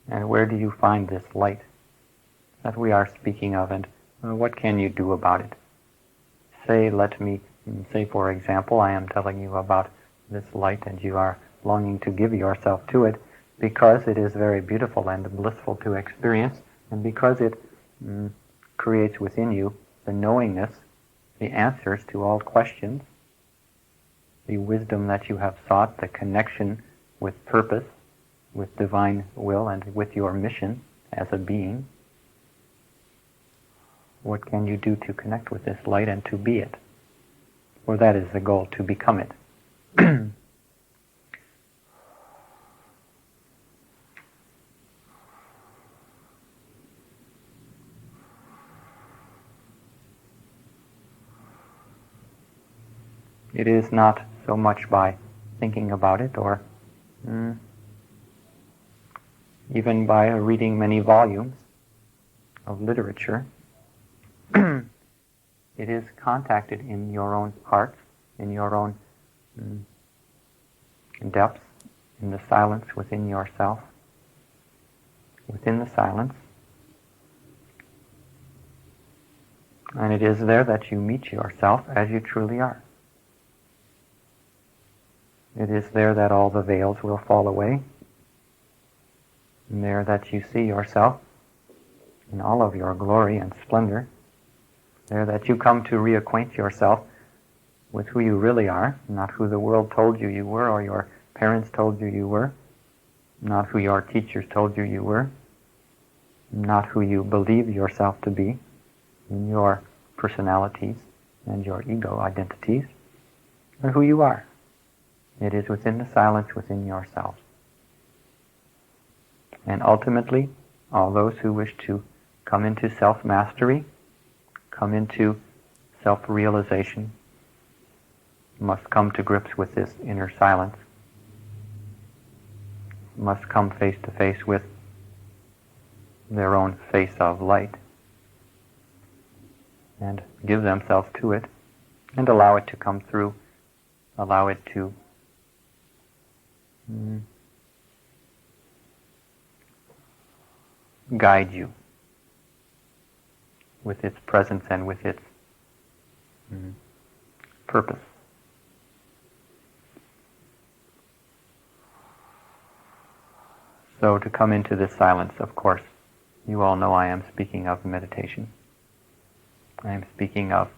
And where do you find this light that we are speaking of, and what can you do about it? Say for example, I am telling you about this light and you are longing to give yourself to it because it is very beautiful and blissful to experience, and because it creates within you the knowingness, the answers to all questions, the wisdom that you have sought, the connection with purpose, with divine will, and with your mission as a being. What can you do to connect with this light and to be it? For that is the goal, to become it. It is not so much by thinking about it or even by reading many volumes of literature. It is contacted in your own heart, in your own depths, in the silence within yourself, within the silence. And it is there that you meet yourself as you truly are. It is there that all the veils will fall away, and there that you see yourself in all of your glory and splendor, there that you come to reacquaint yourself with who you really are, not who the world told you you were or your parents told you you were, not who your teachers told you you were, not who you believe yourself to be in your personalities and your ego identities, but who you are. It is within the silence within yourself. And ultimately, all those who wish to come into self-mastery, come into self-realization, must come to grips with this inner silence, must come face to face with their own face of light, and give themselves to it, and allow it to come through, allow it to guide you with its presence and with its purpose. So to come into this silence, of course, you all know I am speaking of meditation. I am speaking of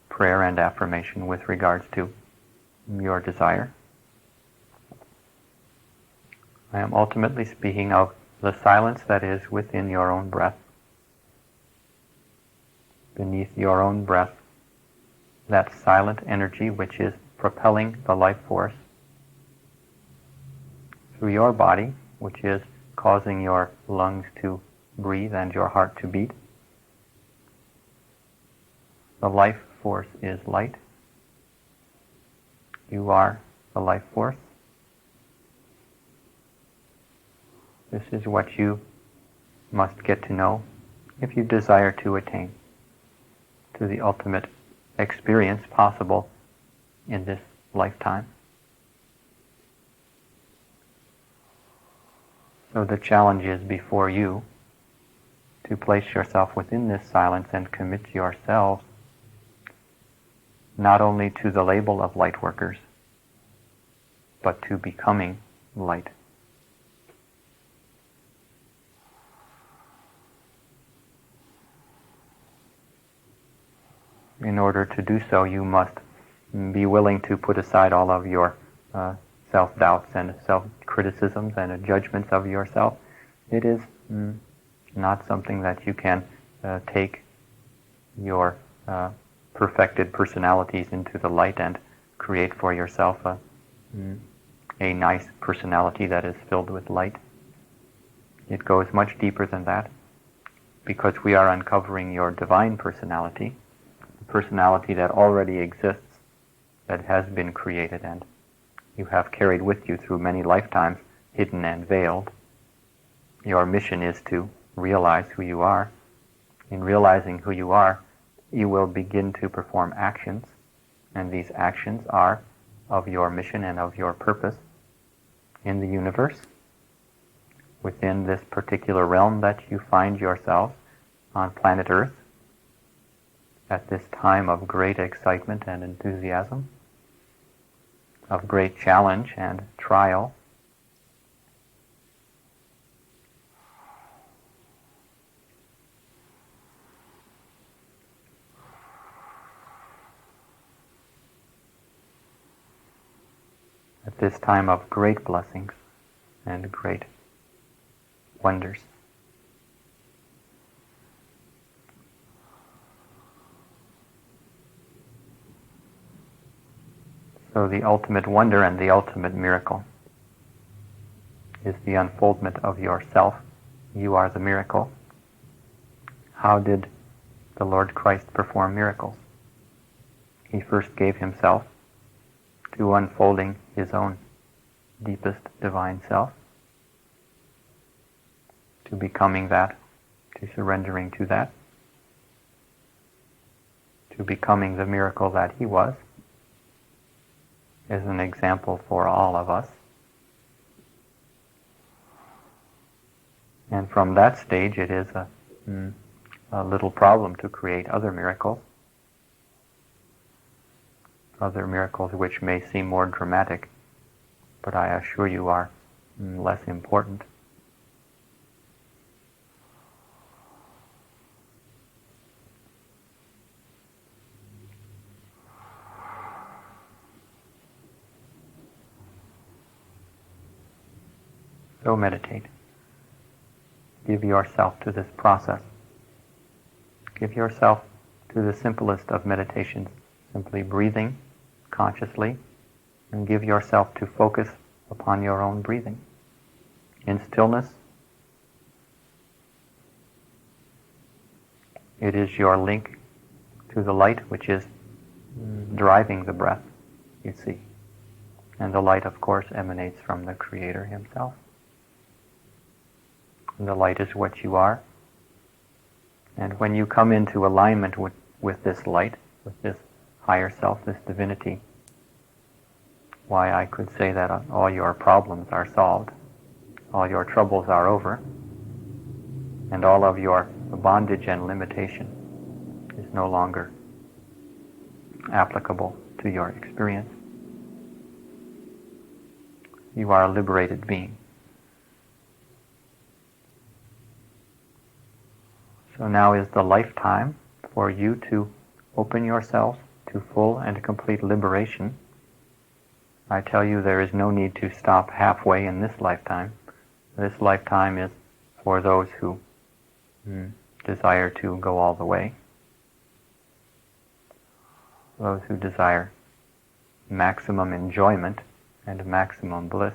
prayer and affirmation with regards to your desire. I am ultimately speaking of the silence that is within your own breath, beneath your own breath, that silent energy which is propelling the life force through your body, which is causing your lungs to breathe and your heart to beat. The life force is light. You are the life force. This is what you must get to know if you desire to attain to the ultimate experience possible in this lifetime. So the challenge is before you to place yourself within this silence and commit yourselves not only to the label of light workers, but to becoming light. In order to do so, you must be willing to put aside all of your self-doubts and self-criticisms and judgments of yourself. It is not something that you can take your perfected personalities into the light and create for yourself a nice personality that is filled with light. It goes much deeper than that, because we are uncovering your divine personality, the personality that already exists, that has been created and you have carried with you through many lifetimes, hidden and veiled. Your mission is to realize who you are. In realizing who you are, you will begin to perform actions, and these actions are of your mission and of your purpose in the universe. within this particular realm that you find yourselves on planet Earth at this time of great excitement and enthusiasm, of great challenge and trial. At this time of great blessings and great wonders. So the ultimate wonder and the ultimate miracle is the unfoldment of yourself. You are the miracle. How did the Lord Christ perform miracles? He first gave himself to unfolding his own deepest divine self, to becoming that, to surrendering to that, to becoming the miracle that he was, as an example for all of us. And from that stage it is a little problem to create other miracles which may seem more dramatic, but I assure you are less important. So meditate. Give yourself to this process. Give yourself to the simplest of meditations, simply breathing consciously, and give yourself to focus upon your own breathing. In stillness, it is your link to the light which is driving the breath, you see. And the light, of course, emanates from the Creator himself. And the light is what you are. And when you come into alignment with this light, with this higher self, this divinity, why, I could say that all your problems are solved, all your troubles are over, and all of your bondage and limitation is no longer applicable to your experience. You are a liberated being. So now is the lifetime for you to open yourselves to full and complete liberation. I tell you, there is no need to stop halfway in this lifetime. This lifetime is for those who desire to go all the way, those who desire maximum enjoyment and maximum bliss.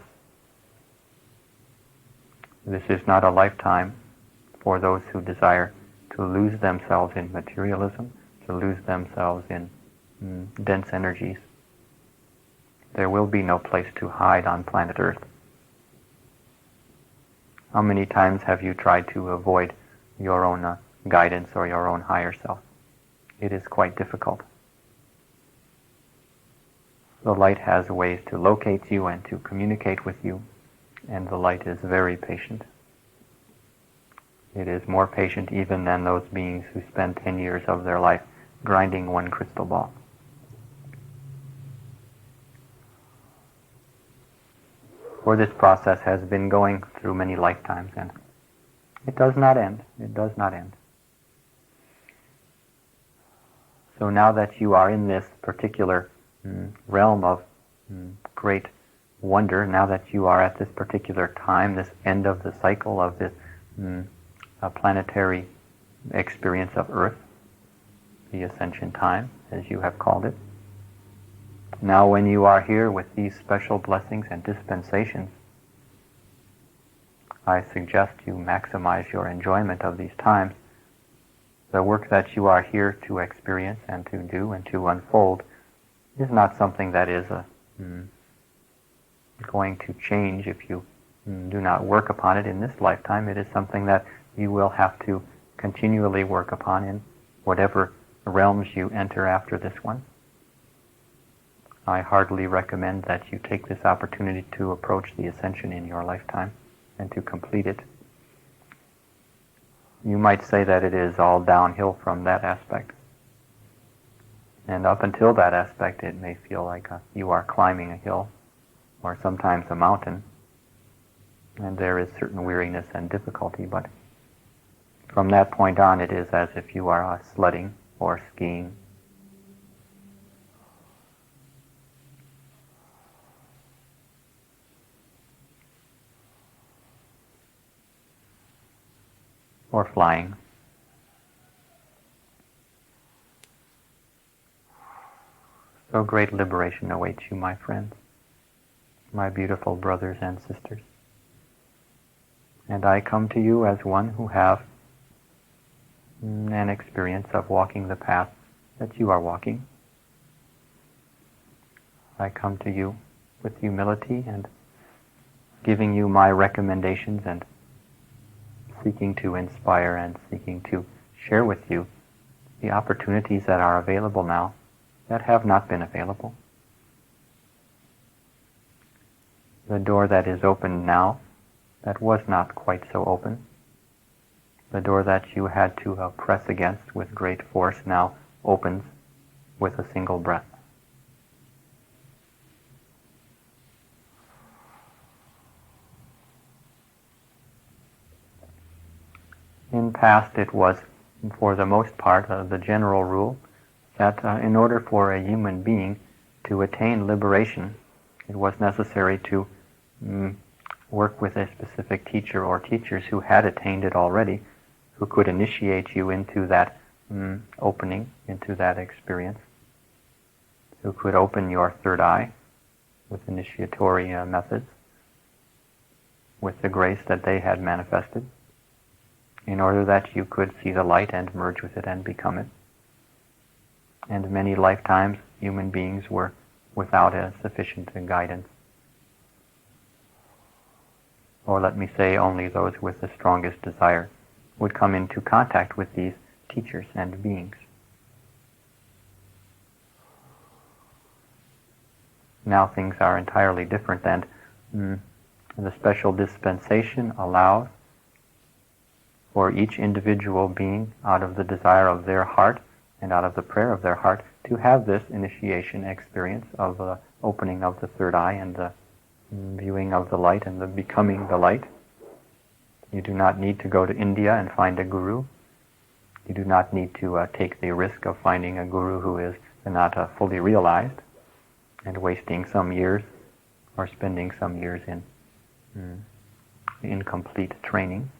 This is not a lifetime for those who desire to lose themselves in materialism, to lose themselves in dense energies. There will be no place to hide on planet Earth. How many times have you tried to avoid your own guidance or your own higher self? It is quite difficult. The light has ways to locate you and to communicate with you, and the light is very patient. It is more patient even than those beings who spend 10 years of their life grinding one crystal ball. For this process has been going through many lifetimes, and it does not end. It does not end. So now that you are in this particular realm of great wonder, now that you are at this particular time, this end of the cycle of this planetary experience of Earth, the Ascension time, as you have called it. Now when you are here with these special blessings and dispensations, I suggest you maximize your enjoyment of these times. The work that you are here to experience and to do and to unfold is not something that is going to change if you do not work upon it in this lifetime. It is something that you will have to continually work upon in whatever realms you enter after this one. I heartily recommend that you take this opportunity to approach the Ascension in your lifetime. and to complete it. You might say that it is all downhill from that aspect. And up until that aspect, it may feel like you are climbing a hill, or sometimes a mountain, and there is certain weariness and difficulty, but from that point on, it is as if you are sledding or skiing. Or flying. So great liberation awaits you, my friends, my beautiful brothers and sisters. And I come to you as one who have an experience of walking the path that you are walking. I come to you with humility and giving you my recommendations and seeking to inspire and seeking to share with you the opportunities that are available now that have not been available. The door that is open now that was not quite so open. The door that you had to press against with great force now opens with a single breath. In past, it was, for the most part, the general rule that in order for a human being to attain liberation, it was necessary to work with a specific teacher or teachers who had attained it already, who could initiate you into that opening, into that experience, who could open your third eye with initiatory methods, with the grace that they had manifested, in order that you could see the light and merge with it and become it. And many lifetimes, human beings were without a sufficient guidance. Or let me say, only those with the strongest desire would come into contact with these teachers and beings. Now things are entirely different, and the special dispensation allows for each individual being, out of the desire of their heart and out of the prayer of their heart, to have this initiation experience of the opening of the third eye and the viewing of the light and the becoming the light. You do not need to go to India and find a guru. You do not need to take the risk of finding a guru who is not fully realized and wasting some years or spending some years in incomplete training.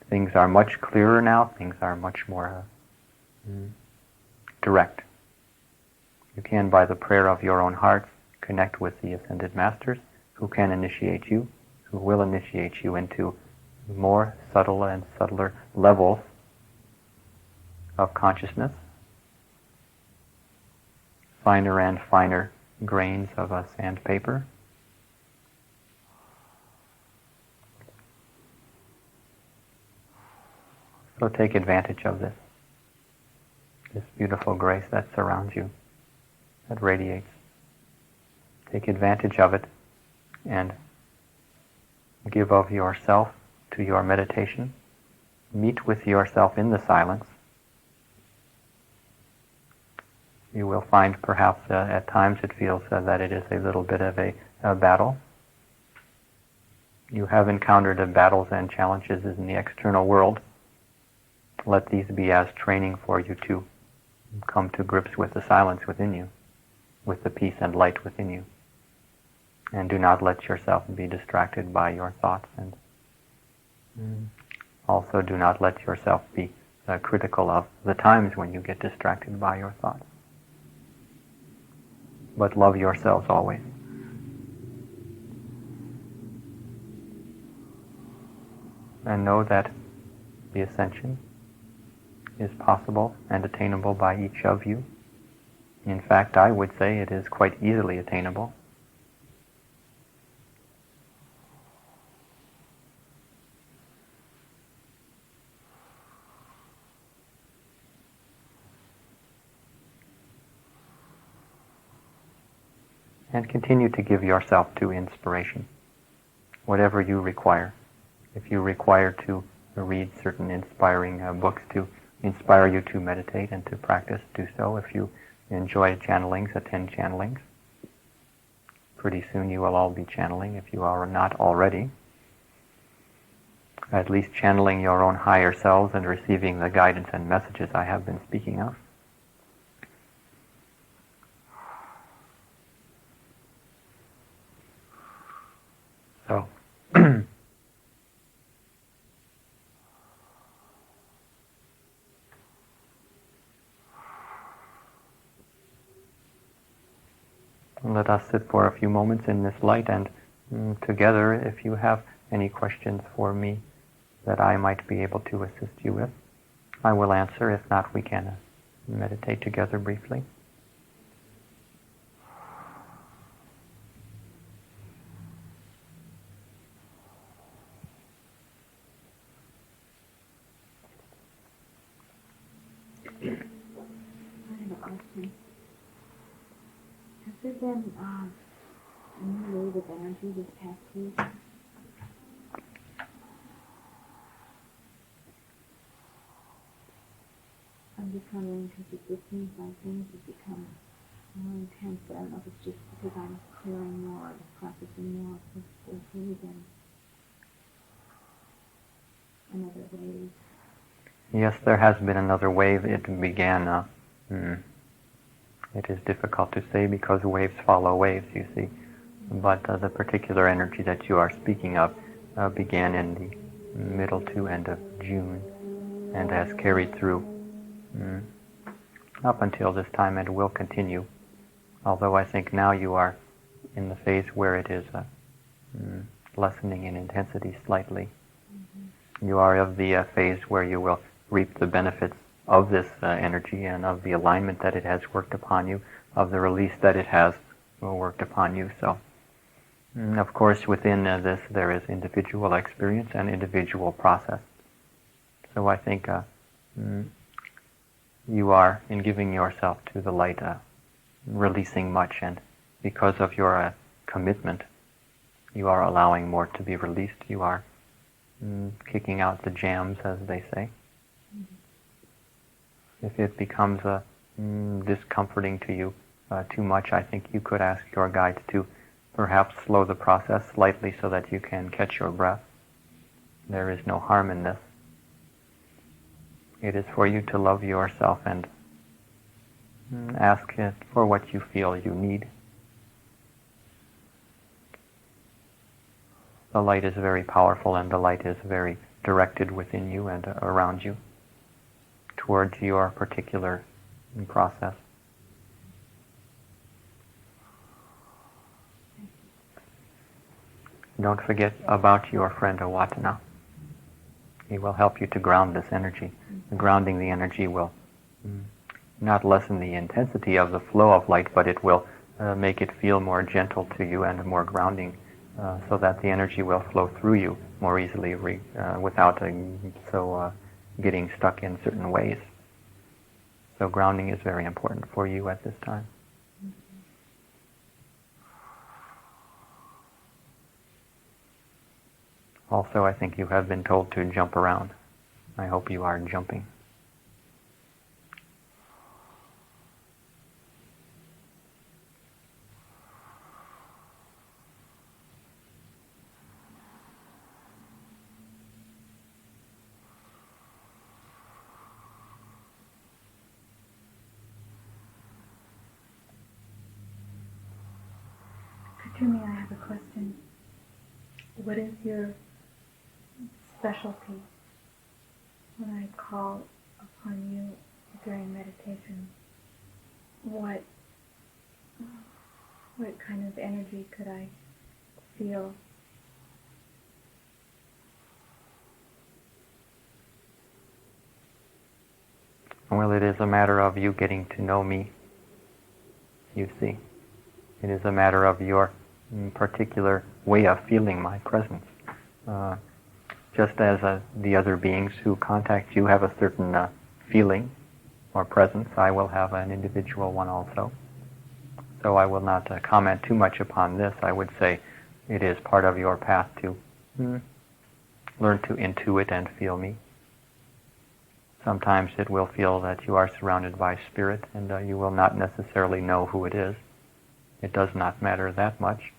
Things are much clearer now. Things are much more direct. You can, by the prayer of your own heart, connect with the Ascended Masters who can initiate you, who will initiate you into more subtle and subtler levels of consciousness, finer and finer grains of sandpaper. So take advantage of this beautiful grace that surrounds you, that radiates. Take advantage of it and give of yourself to your meditation. Meet with yourself in the silence. You will find perhaps at times it feels that it is a little bit of a battle. You have encountered battles and challenges in the external world. Let these be as training for you to come to grips with the silence within you, with the peace and light within you. And do not let yourself be distracted by your thoughts. And also do not let yourself be critical of the times when you get distracted by your thoughts. But love yourselves always. And know that the Ascension is possible and attainable by each of you. In fact, I would say it is quite easily attainable. And continue to give yourself to inspiration. whatever you require. If you require to read certain inspiring books to inspire you to meditate and to practice, do so. If you enjoy channelings, attend channelings. Pretty soon you will all be channeling if you are not already. At least channeling your own higher selves and receiving the guidance and messages I have been speaking of. So, let us sit for a few moments in this light, and together, if you have any questions for me that I might be able to assist you with, I will answer. If not, we can meditate together briefly. I have a question. Has there been a new wave of energy this past week? I'm just wondering because it just seems like things have become more intense, but I don't know if it's just because I'm clearing more or processing more. If there's really been another wave. Yes, there has been another wave. It began, it is difficult to say because waves follow waves, you see. But the particular energy that you are speaking of began in the middle to end of June and has carried through up until this time and will continue. Although I think now you are in the phase where it is lessening in intensity slightly. You are of the phase where you will reap the benefits of this energy and of the alignment that it has worked upon you, of the release that it has worked upon you. So, of course, within this there is individual experience and individual process. So I think you are, in giving yourself to the light, releasing much, and because of your commitment, you are allowing more to be released. You are kicking out the jams, as they say. If it becomes discomforting to you too much, I think you could ask your guides to perhaps slow the process slightly so that you can catch your breath. There is no harm in this. It is for you to love yourself and ask it for what you feel you need. The light is very powerful, and the light is very directed within you and around you towards your particular process. Don't forget about your friend Awatana. He will help you to ground this energy. Grounding the energy will not lessen the intensity of the flow of light, but it will make it feel more gentle to you and more grounding, so that the energy will flow through you more easily without getting stuck in certain ways. So grounding is very important for you at this time. Also, I think you have been told to jump around. I hope you are jumping. Kathumi, I have a question. What is your specialty when I call upon you during meditation? What kind of energy could I feel? Well, it is a matter of you getting to know me, you see. It is a matter of your particular way of feeling my presence. Just as the other beings who contact you have a certain feeling or presence, I will have an individual one also. So I will not comment too much upon this. I would say it is part of your path to learn to intuit and feel me. Sometimes it will feel that you are surrounded by spirit, and you will not necessarily know who it is. It does not matter that much.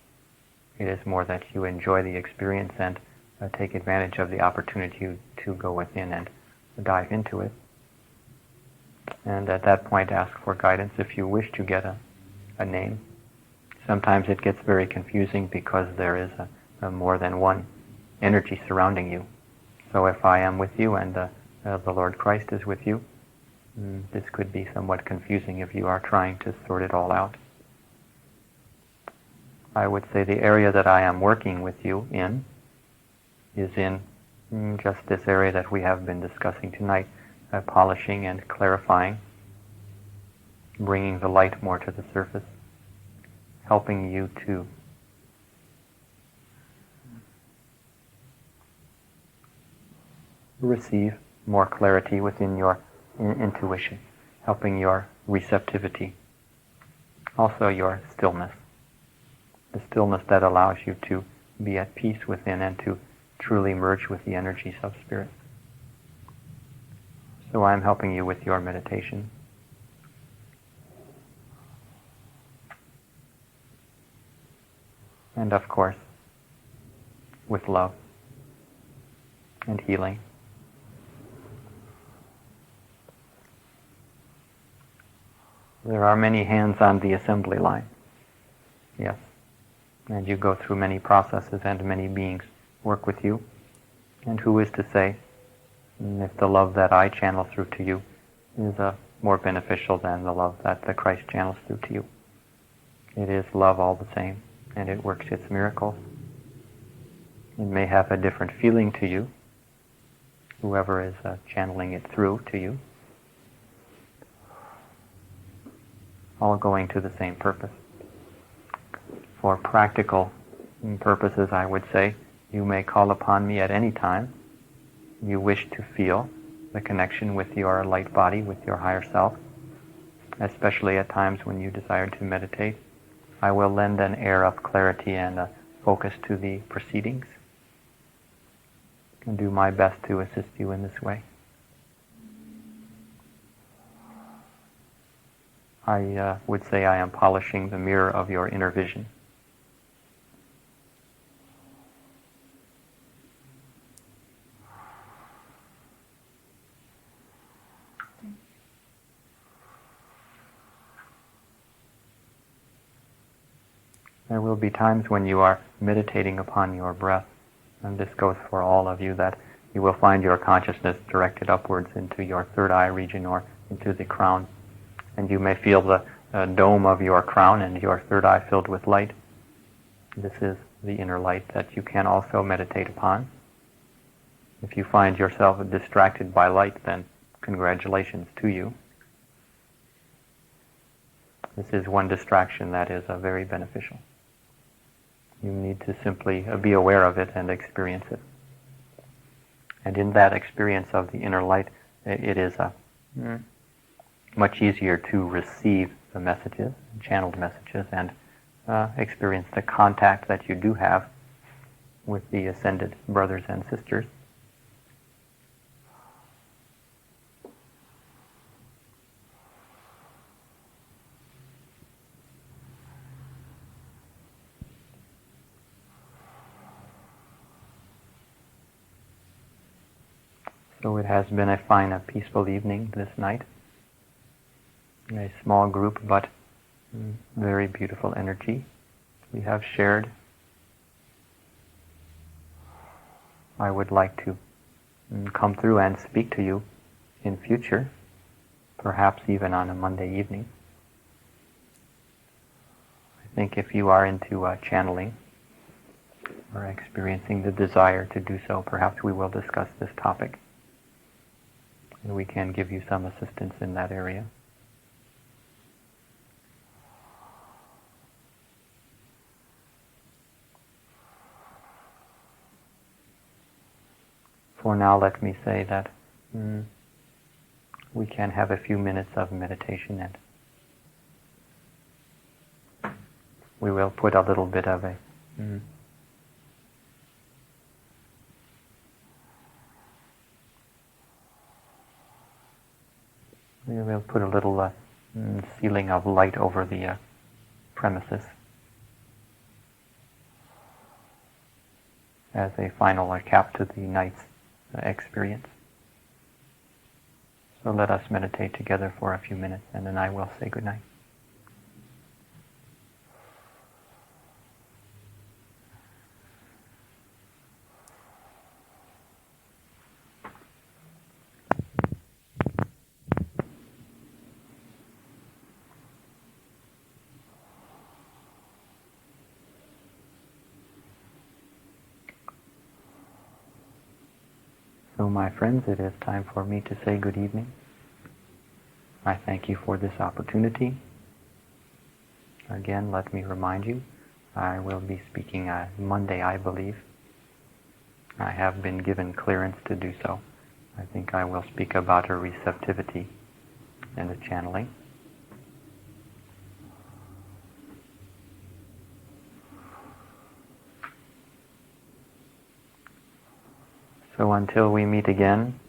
It is more that you enjoy the experience and take advantage of the opportunity to go within and dive into it. And at that point, ask for guidance if you wish to get a name. Sometimes it gets very confusing because there is a more than one energy surrounding you. So if I am with you and the Lord Christ is with you, this could be somewhat confusing if you are trying to sort it all out. I would say the area that I am working with you in is in just this area that we have been discussing tonight, polishing and clarifying, bringing the light more to the surface, helping you to receive more clarity within your intuition, helping your receptivity, also your stillness, the stillness that allows you to be at peace within and to truly merge with the energies of spirit. So I'm helping you with your meditation. And of course, with love and healing. There are many hands on the assembly line. Yes. And you go through many processes and many beings work with you. And who is to say if the love that I channel through to you is more beneficial than the love that the Christ channels through to you? It is love all the same, and it works its miracles. It may have a different feeling to you, whoever is channeling it through to you, all going to the same purpose. For practical purposes, I would say, you may call upon me at any time you wish to feel the connection with your light body, with your higher self, especially at times when you desire to meditate. I will lend an air of clarity and focus to the proceedings and do my best to assist you in this way. I would say I am polishing the mirror of your inner vision. There will be times when you are meditating upon your breath, and this goes for all of you, that you will find your consciousness directed upwards into your third eye region or into the crown, and you may feel the dome of your crown and your third eye filled with light. This is the inner light that you can also meditate upon. If you find yourself distracted by light, then congratulations to you. This is one distraction that is very beneficial. You need to simply be aware of it and experience it. And in that experience of the inner light, it is much easier to receive the messages, channeled messages, and experience the contact that you do have with the ascended brothers and sisters. So it has been a fine, peaceful evening this night. A small group, but very beautiful energy we have shared. I would like to come through and speak to you in future, perhaps even on a Monday evening. I think if you are into channeling or experiencing the desire to do so, perhaps we will discuss this topic. And we can give you some assistance in that area. For now, let me say that we can have a few minutes of meditation, and we will put a little bit of a We will put a little ceiling of light over the premises as a final cap to the night's experience. So let us meditate together for a few minutes, and then I will say good night. So my friends, it is time for me to say good evening. I thank you for this opportunity. Again, let me remind you, I will be speaking Monday, I believe. I have been given clearance to do so. I think I will speak about a receptivity and a channeling. So until we meet again,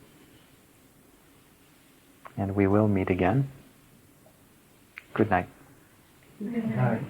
and we will meet again, good night. Good night.